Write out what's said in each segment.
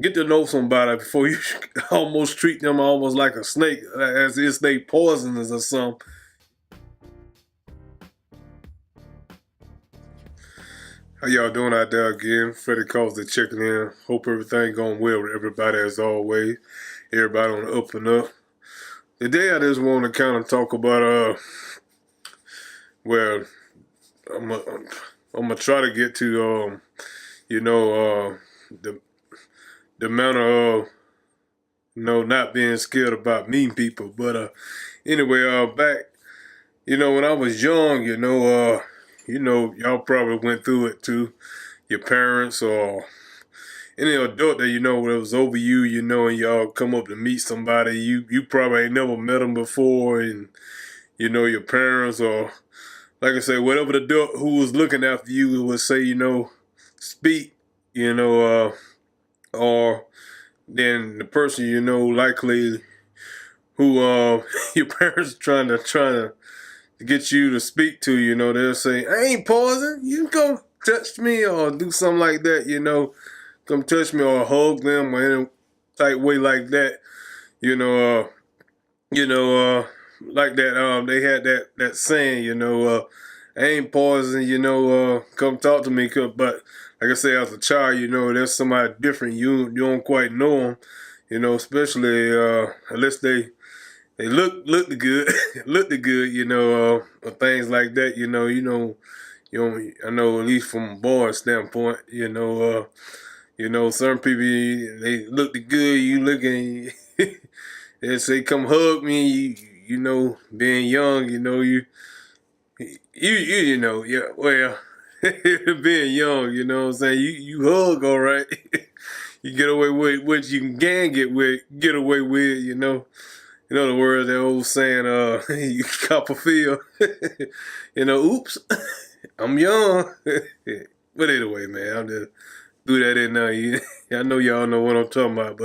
get to know somebody before you almost treat them almost like a snake, as if they poisonous or something. How y'all doing out there again? Freddie calls the checking in. Hope everything going well with everybody as always. Everybody on the up and up. Today I just want to kind of talk about well, I'm gonna try to get to you know the manner of not being scared about mean people. But anyway, back when I was young, y'all probably went through it too. Your parents or any adult that that was over you, and y'all come up to meet somebody you probably ain't never met them before, and your parents or like I say, whatever the adult who was looking after you would say, speak, or then the person likely who your parents trying to get you to speak to, they'll say, I ain't pausing, you can come touch me or do something like that, come touch me or hug them or any type way like that, you know, uh, like that. They had that saying, I ain't pausing, come talk to me. But like I say, as a child, there's somebody different. You don't quite know them, especially unless they look good, look the good, or things like that. I know at least from a boy standpoint, certain people they look the good. You looking, they say come hug me. Being young, yeah. Well, being young, what I'm saying, you hug all right. You get away with what you can get away with, In other words, that old saying, you cop a feel. Oops, I'm young. But anyway, man, I'm just do that in there. I know y'all know what I'm talking about,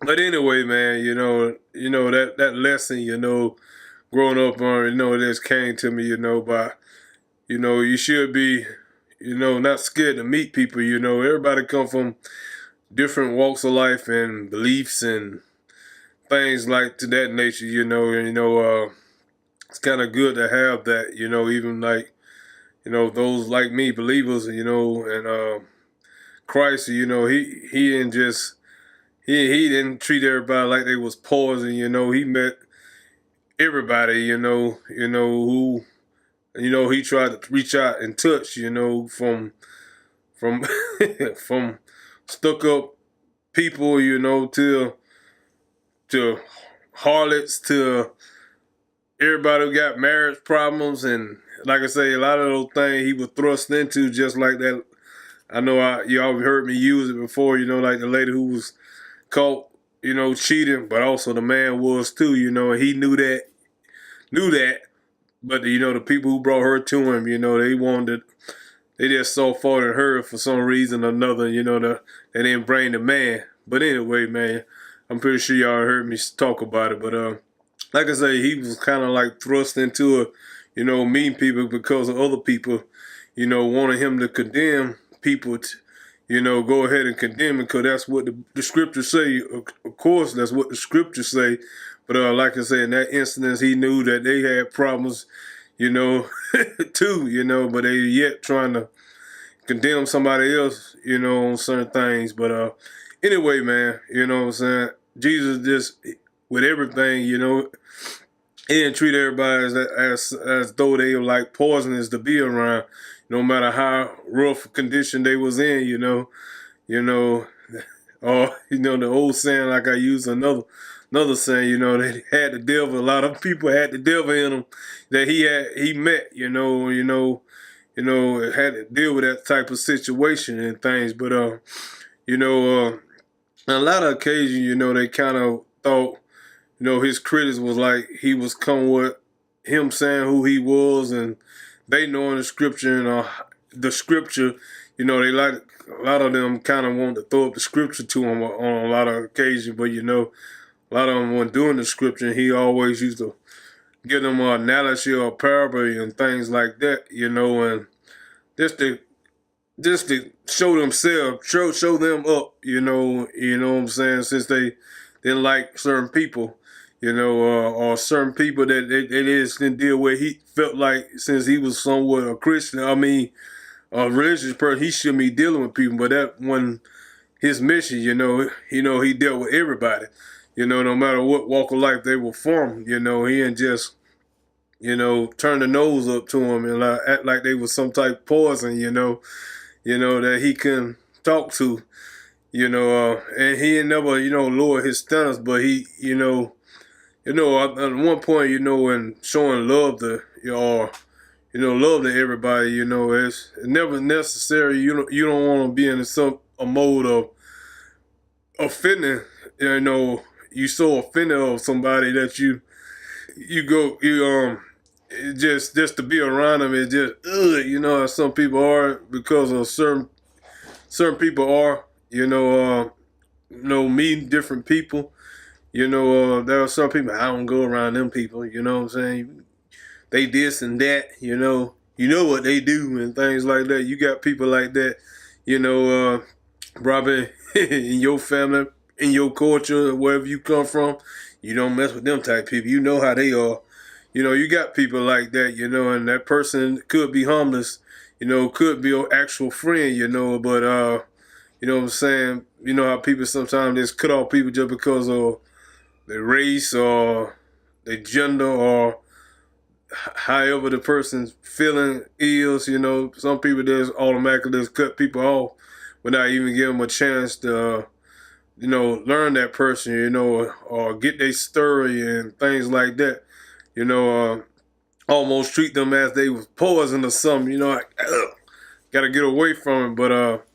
but anyway, man, that lesson, growing up on, this came to me, by, you should be, not scared to meet people. Everybody come from different walks of life and beliefs and things like to that nature, it's kind of good to have that, even like, those like me believers, and Christ, he didn't just he didn't treat everybody like they was poison. He met everybody. Who he tried to reach out and touch. From from stuck up people. To harlots to everybody who got marriage problems and like I say, a lot of those things he was thrust into just like that. I know y'all heard me use it before. Like the lady who was caught, cheating, but also the man was too, and he knew that. But the people who brought her to him, they just saw fault in her for some reason or another, they didn't bring the man. But anyway, man, I'm pretty sure y'all heard me talk about it. But like I say, he was kind of like thrust into it, meeting people because of other people, wanting him to condemn people go ahead and condemn it because that's what the scriptures say. Of course, that's what the scriptures say. But like I said, in that instance, he knew that they had problems, too, but they yet trying to condemn somebody else, on certain things. But anyway, man, what I'm saying? Jesus just, with everything, he didn't treat everybody as though they were like poisonous to be around, no matter how rough condition they was in, you know, or the old saying like I use another saying, they had the devil. A lot of people had the devil in them that he met, had to deal with that type of situation and things. But you know, uh, on a lot of occasions, they kind of thought, his critics was like he was coming with him saying who he was and they knowing the scripture and the scripture, they like a lot of them kind of want to throw up the scripture to him on a lot of occasions, but a lot of them weren't doing the scripture. And he always used to give them an analogy or a parable and things like that, and just to just to show themselves, show them up, you know what I'm saying, since they didn't like certain people, or certain people that they didn't deal with. He felt like since he was somewhat a Christian, I mean, a religious person, he shouldn't be dealing with people, but that when his mission, he dealt with everybody, no matter what walk of life they were from, he didn't just, turn the nose up to them and like, act like they was some type of poison, that he couldn't talk to, and he ain't never, lower his standards, but he, at one point, in showing love to, love to everybody, it's never necessary. You don't want to be in a mode of offending, you so offended of somebody that you just to be around them is just as some people are because of certain people are meeting different people. There are some people I don't go around them people. You know what I'm saying? They this and that. What they do and things like that. You got people like that. Probably in your family, in your culture, wherever you come from, you don't mess with them type people. You know how they are. You got people like that, and that person could be harmless, could be an actual friend, but you know what I'm saying? You know how people sometimes just cut off people just because of their race or their gender or however the person's feeling is, some people just automatically just cut people off without even giving them a chance to, learn that person, or get their story and things like that, almost treat them as they was poison or something, like, gotta get away from it. But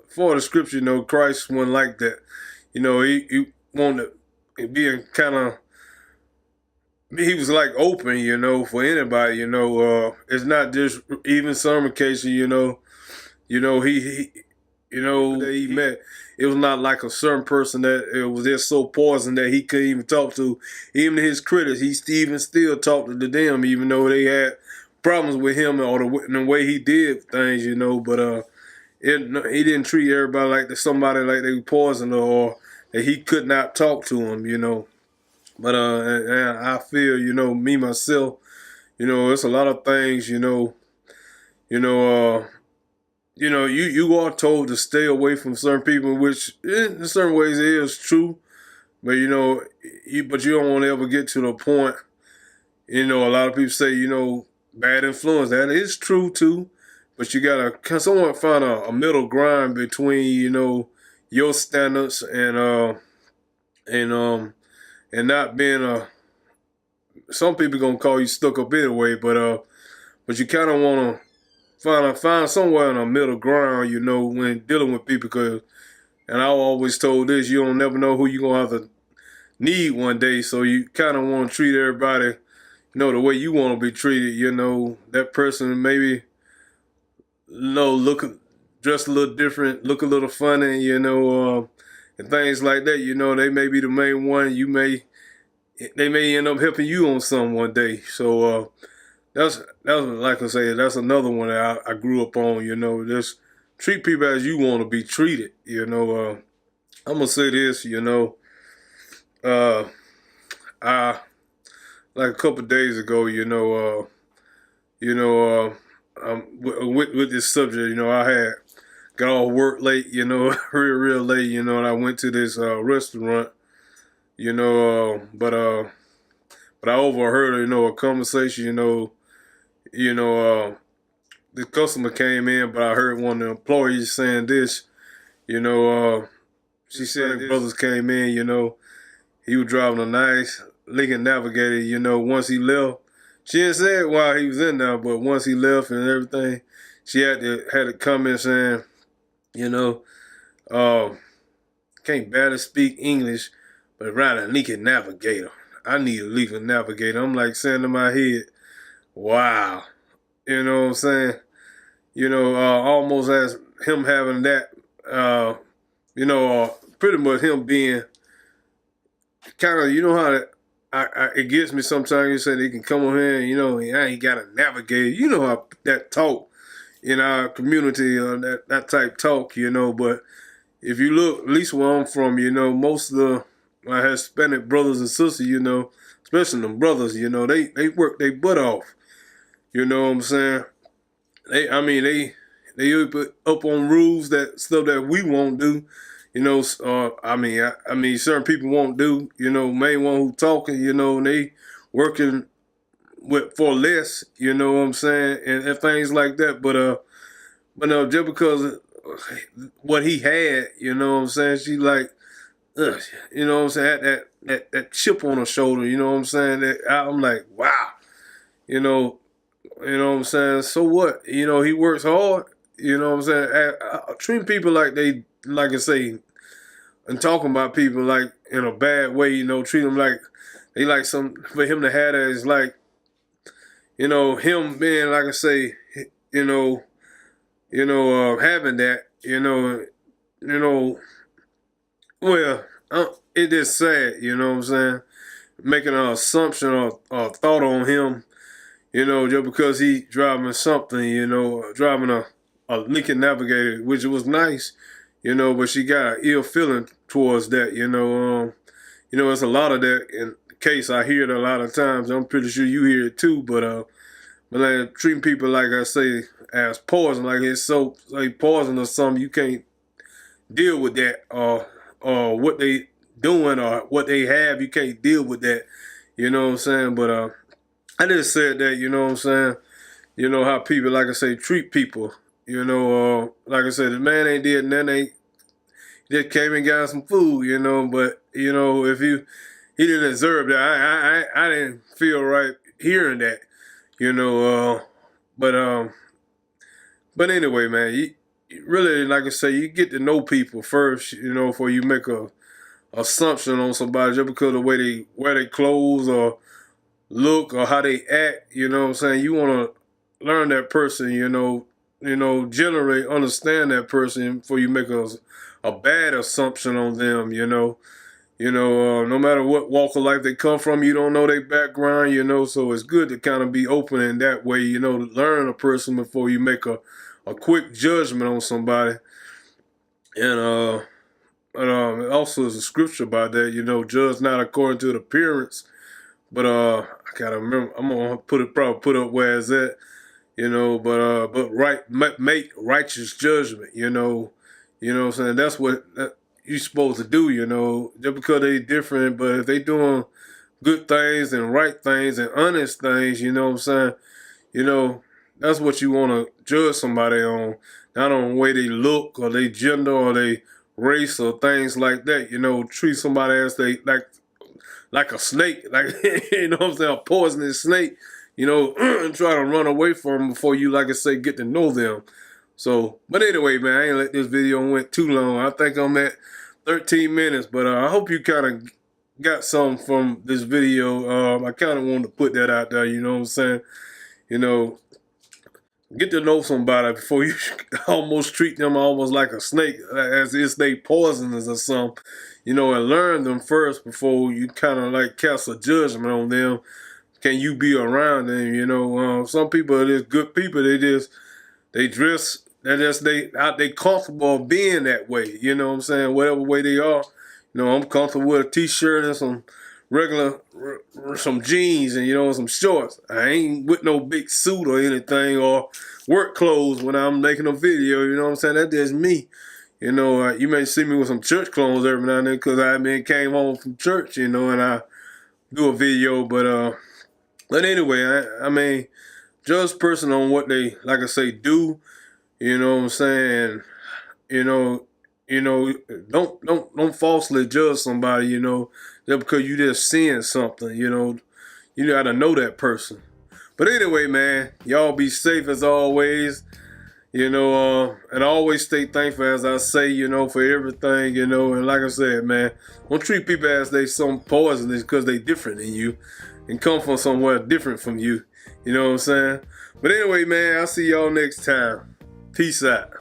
for the scripture, Christ wasn't like that. He wanted to be kind of, he was like open, for anybody, it's not just even some occasion, that he met. It was not like a certain person that it was just so poison that he couldn't even talk to. Even his critics, he even still talked to them, even though they had problems with him or the way he did things, But he didn't treat everybody like somebody like they were poison or that he could not talk to him. But and I feel, me myself, it's a lot of things, you are told to stay away from certain people, which in certain ways is true. But but you don't want to ever get to the point. A lot of people say, bad influence. That is true too. But you gotta somewhat find a middle ground between, your standards and not being a. Some people gonna call you stuck up anyway, but you kind of want to find somewhere in a middle ground, when dealing with people. And I always told this, you don't never know who you're gonna have to need one day. So you kind of want to treat everybody, the way you want to be treated. That person maybe, look dress a little different, look a little funny, and things like that. They may be the main one. They may end up helping you on some one day. So that's like I say, that's another one that I grew up on. Just treat people as you want to be treated. I'm gonna say this. I like a couple of days ago. With this subject, I had got off work late. Real late. And I went to this restaurant. But I overheard, a conversation. The customer came in, but I heard one of the employees saying this. You know, she said his brothers came in. He was driving a nice Lincoln Navigator. Once he left, she didn't say it while he was in there, but once he left and everything, she had to come in saying, you know, can't barely speak English, but ride a Lincoln Navigator. I need a Lincoln Navigator. I'm like saying to my head, wow. You know what I'm saying? Almost as him having that, pretty much him being kind of, how that, it gets me sometimes. You say they can come on here and, I ain't got to navigate. You know how that talk, in our community, that type talk, you know. But if you look, at least where I'm from, you know, most of my Hispanic brothers and sisters, you know, especially them brothers, you know, they work their butt off. You know what I'm saying? They up on rules, that stuff that we won't do. You know, I mean, certain people won't do. You know, main one who talking. You know, and they working for less. You know what I'm saying, and things like that. But no, just because what he had, you know what I'm saying, she like, you know what I'm saying, had that chip on her shoulder. You know what I'm saying? I'm like, wow. You know, you know what I'm saying? So what? You know, he works hard. You know what I'm saying? Treating people like they, like I say, and talking about people like in a bad way, you know, treat them like they like for him to have that is like, you know, him being, like I say, you know, having that, well, it is sad, you know what I'm saying? Making an assumption or thought on him, you know, just because he driving something, you know, driving a Lincoln Navigator, which was nice, you know, but she got an ill feeling towards that, you know. It's a lot of that in the case. I hear it a lot of times. I'm pretty sure you hear it too, but like treating people, like I say, as poison, like it's so like poison or something, you can't deal with that, or what they doing or what they have, you can't deal with that, you know what I'm saying? But I just said that, you know what I'm saying? You know how people, like I say, treat people. You know, like I said, the man ain't did nothing. He just came and got some food, you know. But you know, he didn't deserve that. I didn't feel right hearing that, you know. But anyway, man, you really, like I say, you get to know people first, you know, before you make a assumption on somebody just because of the way they wear their clothes or look or how they act. You know what I'm saying? You want to learn that person, you know, generally understand that person before you make a bad assumption on them, you know. No matter what walk of life they come from, you don't know their background, you know, so it's good to kind of be open in that way, you know, to learn a person before you make a quick judgment on somebody. And also there's a scripture about that, you know, judge not according to the appearance, but I gotta remember, I'm gonna probably put up where it's at, you know, but make righteous judgment, you know what I'm saying? That's what you're supposed to do, you know, just because they different, but if they doing good things and right things and honest things, you know what I'm saying? You know, that's what you want to judge somebody on, not on the way they look or their gender or their race or things like that. You know, treat somebody as they like a snake, like you know what I'm saying, a poisonous snake. You know, and try to run away from them before you, like I say, get to know them. So, but anyway, man, I ain't let this video went too long. I think I'm at 13 minutes, but I hope you kind of got something from this video. I kind of wanted to put that out there, you know what I'm saying? You know, get to know somebody before you almost treat them almost like a snake, as if they poisonous or something, you know, and learn them first before you kind of like cast a judgment on them. Can you be around them? You know, some people are just good people. They dress, they comfortable being that way. You know what I'm saying? Whatever way they are. You know, I'm comfortable with a t-shirt and some some jeans and, you know, some shorts. I ain't with no big suit or anything or work clothes when I'm making a video. You know what I'm saying? That's just me. You know, you may see me with some church clothes every now and then because came home from church, you know, and I do a video. But anyway, I mean, judge person on what they, like I say, do. You know what I'm saying? You know, don't falsely judge somebody, you know, just because you just seeing something, you know. You gotta know that person. But anyway, man, y'all be safe as always, you know, and always stay thankful, as I say, you know, for everything, you know. And like I said, man, don't treat people as they some poisonous because they different than you and come from somewhere different from you. You know what I'm saying? But anyway, man, I'll see y'all next time. Peace out.